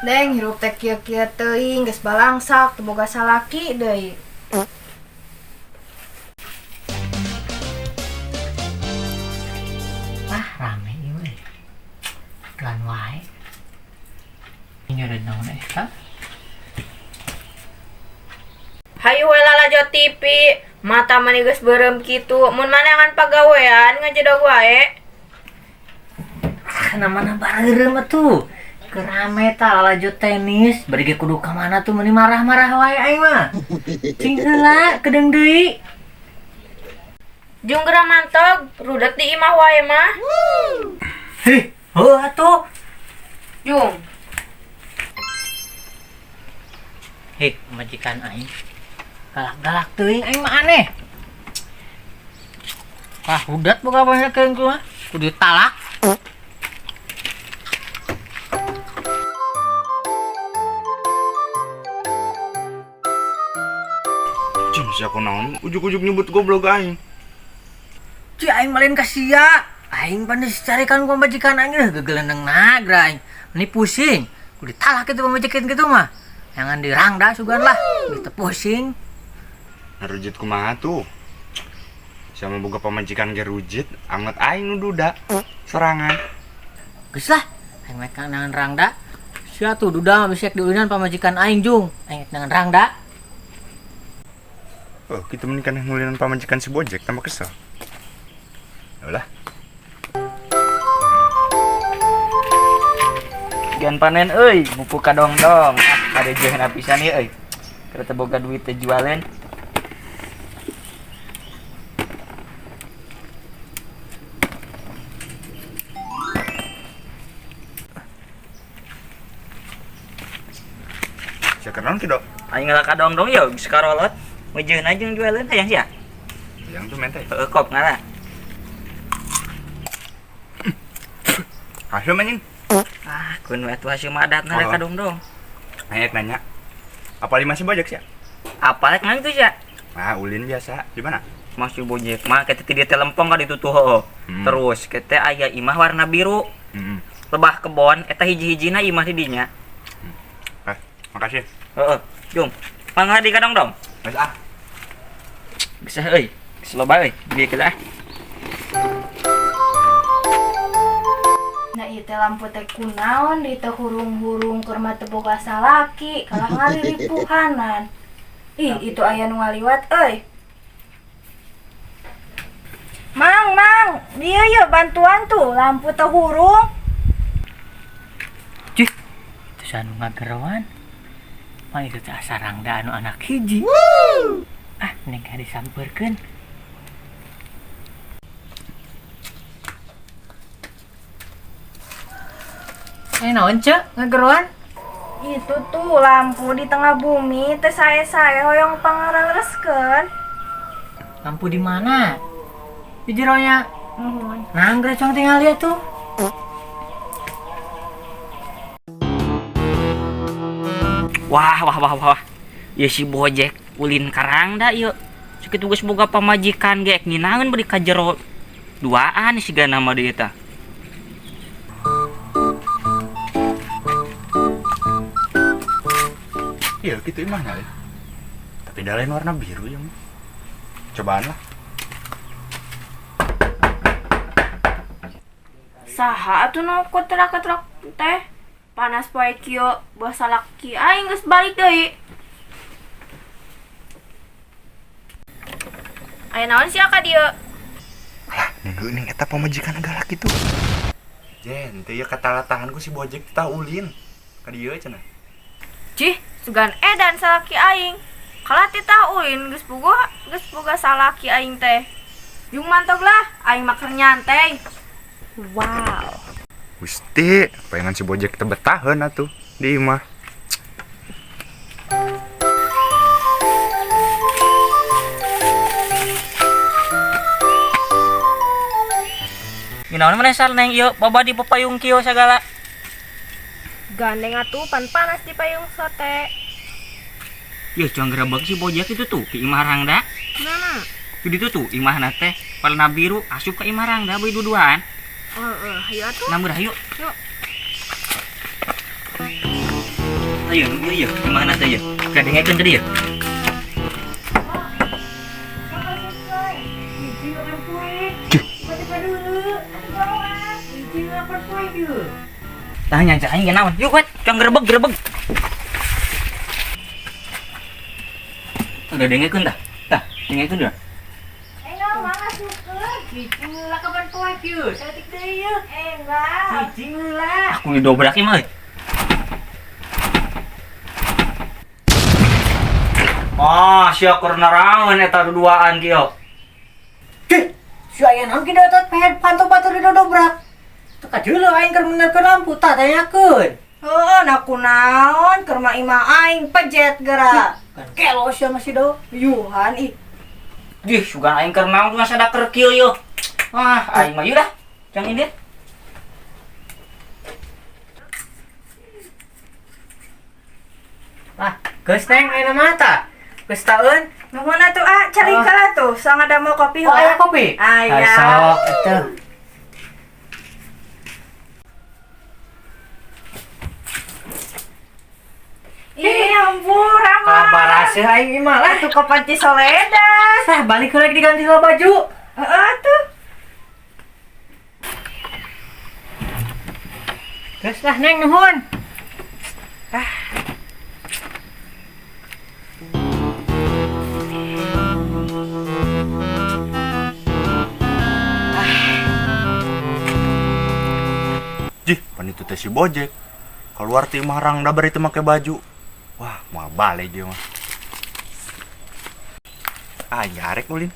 Deng hirup teh kieu-kieu teuing geus balangsak teu boga salaki deui. Rame ieu we. Iklan wae. Nyeureun naon eta? Hayu we lalajo TV, mata mani geus beureum kitu, mun maneh pagawean ngajedog wae. Kana mana bareureum atuh. Kerame ta lalajo tenis, bari ge kudu ka mana tuh meni marah-marah wae aing mah. Cing heula kedeung deui. Jung geura mantog, rudet di imah wae mah. Heh, heuh atuh. Jung, Heh, majikan aing. Galak-galak teuing aing mah aneh. Hudat boga banyak keun ku mah. Kudu talak. Cing, siapa naon? Ujuk-ujuk nyebut goblok aing. Ci aing malen ka sia. Aing pandai carikan ku majikan aing gegelendeng nagra aing. Ini pusing. Kudu talak kitu pamajikan kitu mah. Jangan dirangda sugan lah. Kita pusing. Ngerujit kumaha tuh? Sama boga pamajikan ge rujit, anget aing nu duda. Sorangan. Geus lah. Aing mah kanangan rangda. Sia tuh duda mah bisek diulinan pamajikan aing Jung. Aing dengan rangda. Oh, kita menikah ngulinan pamajikan si Bojek tambah kesel. Yaudah. Gan panen euy, buku kadong-dong. Ada jeung pisan ieu euy. Keur teu boga duit teh jualan. Sakenaon ki, Dok? Aing ngalah kadong-dong ya geus karolot. Meujeun aja jeung jualan hayang sia. Yang tuh menteh. Heueuh kop ngalah. Hasil anjing. Kun we atuh hasil madat na kadong-dong. Ayek nanya. Apa lima si Bojek sih? Apalek ngan itu sia? Ah, ulin biasa. Di mana? Masih Bojek mah kita ti dieu teh lempong ka ditu tuh heuh. Terus kita aya imah warna biru. Lebah kebon eta hiji-hijina imah di dinya. Makasih. Heeh. Jung. Mangga di kadong-dong. Geus ah. Geus euy. Geus loba euy. Di kita ah. nah ieu teh lampu teh kunaon di teh hurung-hurung keur mah teu boga salaki, kalah ngaliripuhanan. Ih, itu aya nu ngaliwat euy. Mang, dia yeuh bantuan tuh, lampu teh hurung. Cih, terus anu ngagerowan. Mah itu teh asa rangda anu anak hiji. Ah, neng ka disampeurkeun. Naon cek ngagerowan? Itu tuh lampu di tengah bumi teh sae-sae hoyong pangarereskeun. Lampu di mana? Di jeronya. Nuhun. Nah, geura cong tinggal lihat tuh. Wah. Ya si Bojek ulin karangda ieu. Sakitu geus boga pamajikan ge nginaeun beri ka jero duaan siga nama dieu tah. Iya, gitu imahnya. Tapi dah lain warna biru ya. Cobaan lah. Saha atuh nu kotrak-kotrak teh? Panas poe kieu buah salaki aing geus balik deui. Aya naon sia ka dieu? Alah, ning eta pamajikan galak itu. Jen, teu ieu katalatahan ku si Bojek teh ulin. Ka dieu cenah. Cih, sugan edan salaki aing. Kalah titah ulin geus boga salaki aing teh. Jung mantog lah, aing mah keur nyantai. Wow. Gusti, payangan si Bojek teh betaheun atuh di imah. Ginaon mana sal neng ieu baba di papayung kieu sagala. Gandeng atuh pan panas di payung sote. Yeuh cong gerebeg si Bojek itu tuh ke imah rangda. Mana? Di ditu tuh imahna teh warna biru asup ka imah rangda beuy duduan. Ayo atuh. Namun dah yuk. Yuk. Ayo, ayo, gimana tuh ya? Kadang-kadang tadi ya. Tanya cak aing naon? Yuk, wet, cang gerebeg. Udah dengekeun dah. Tah, dengekeun dah. Aku ngidobrak ieu mah. Oh, sia keur naraon eta duaan kieu. Si aya naon kieu tot pehet panto batur didobrak. Teu kajeuleuh aing keur menerkeun lampu tah tanyakeun. Heuh, naku naon keur mah imah aing pejet geura. Kan kelo sia masih do. Yuhan ih. Dih, sugan aing keur naon mah sada keur kieu yeuh. Wah, aing mah ieu dah. Cang ini. Lah, geus teng ayeuna mah tah. Geus taeun. Nuhun atuh cari kala tuh, sang ada mau kopi Oh, aya kopi? Aya. Sok atuh. Ih, ampun, Rama. Kabar asih aing imah lah. Tuh ke panci Soledad. Sah balik lagi diganti sama baju. Heeh tuh. Geus lah Neng nuhun. Jih, pan itu teh si Bojek. Keluar ti marang da bari teu make baju. Wah, mau balik dia mah. Ah, yarek ulin.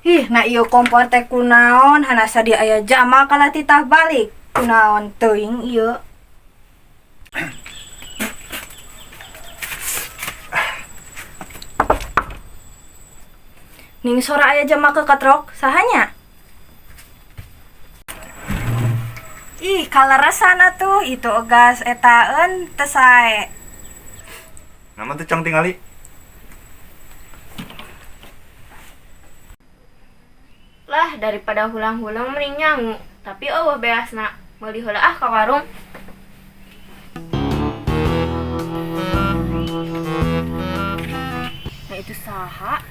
Ih, na ieu kompor teh kunaon, hanasa dia aya jama kala titah balik. Kunaon teuing ieu? Ning sora aya jama ke katrok, sahanya? Ih, kaleresan atuh, itu ogas etaeun teu sae. Nama tuh cang tingali. Lah, daripada hulang-hulang mending nyangu. Tapi eueuh beasna, meuli heula ah ka warung. Nah itu saha?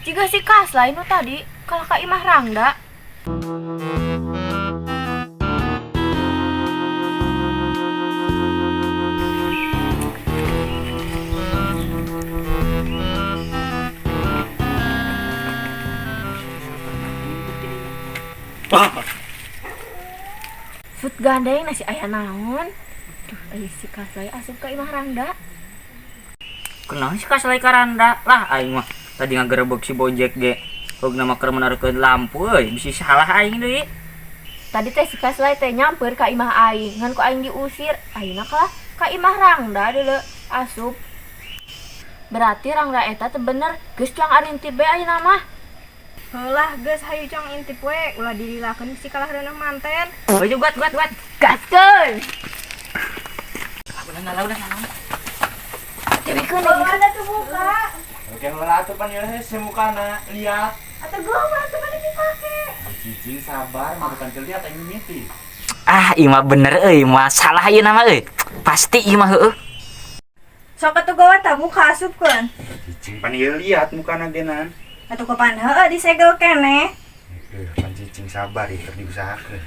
Jika si Kasla itu tadi, kalau Kak Imah Rangda. Sut gandeng nasi ayah naon? Duh, si Kasla asup Kak Imah Rangda. Kenapa sih Kasla karanda? Lah aing mah tadi ngagerebeg si Bojek ge. Hog nama keur menarukeun lampu euy, bisi salah aing deui. Tadi teh si Kasla teh nyamper Kak Imah aing, ngan ku aing diusir. Ayeuna kalah Kak Imah Rangda deuleu asup. Berarti Rangda eta teh bener geus cang arintip bae ayeuna mah. Heulah geus hayu cang intip we, ulah dililakeun si kalah renang manten. Baju guat. Gaskeun. Udah. Dibikeun lagi ada tuh buka. Oke, heula atuh pan ieu hese mukana, lihat. Atuh gua atuh bade dipake. Cicing sabar, mah bukan keur lihat aing mimiti. Ah, ieu mah bener euy, masalah ieu nama euy. Pasti ieu mah heueuh. Sok atuh gawa tah buka asupkeun. Cicing pan ieu lihat mukana genan. Atuh kapan heueuh disegel keneh. Pan cicing sabar ieu keur diusahakeun.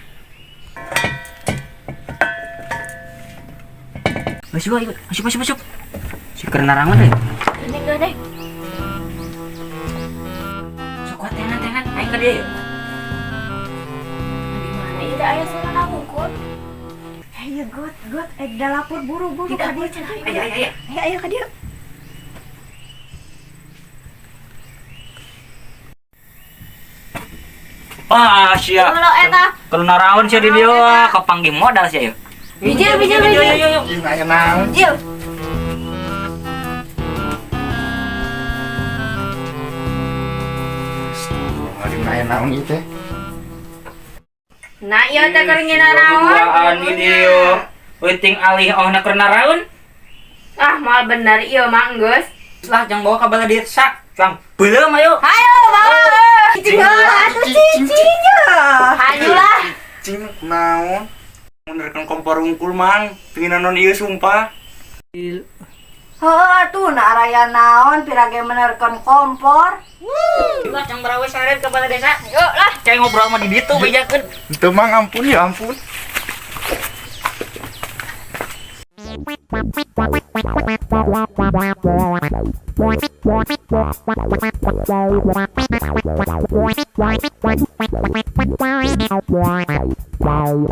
Masuk. Si keur narangan euy. Ini gede. Sok kuat tenan, aing ka dieu. Di mana ieu da aya suara ngukut? Ayo got, da lapor buru-buru ka dieu cenah. Ayo ka dieu. Ah, sia. Halo eta. Keur naraon sia di dieu, kapanggih modal sia ieu. Bijil. Yuk. Ih, aya naon? Bijil. Ngalih aya naon ieu teh? Nah, ieu teh keur ngina naon? Duaan di dieu. Penting alih ohna keur naraon. Ah, mal bener ieu mah geus. Lah jangan bawa ke balai desa. Cang, belum ayo. Ayo bawa. Tinggal atuh cicinya. Ayolah. Cing naon? Menerkan kompor unggul mang. Pengen non ieu sumpah. Heuh tuh na araya naon pirage menerkeun kompor. Lah cang barawe sare ke balai desa. Yuk lah, cai ngobrol sama di ditu bejakeun. Itu mang ampun ya ampun. Wow.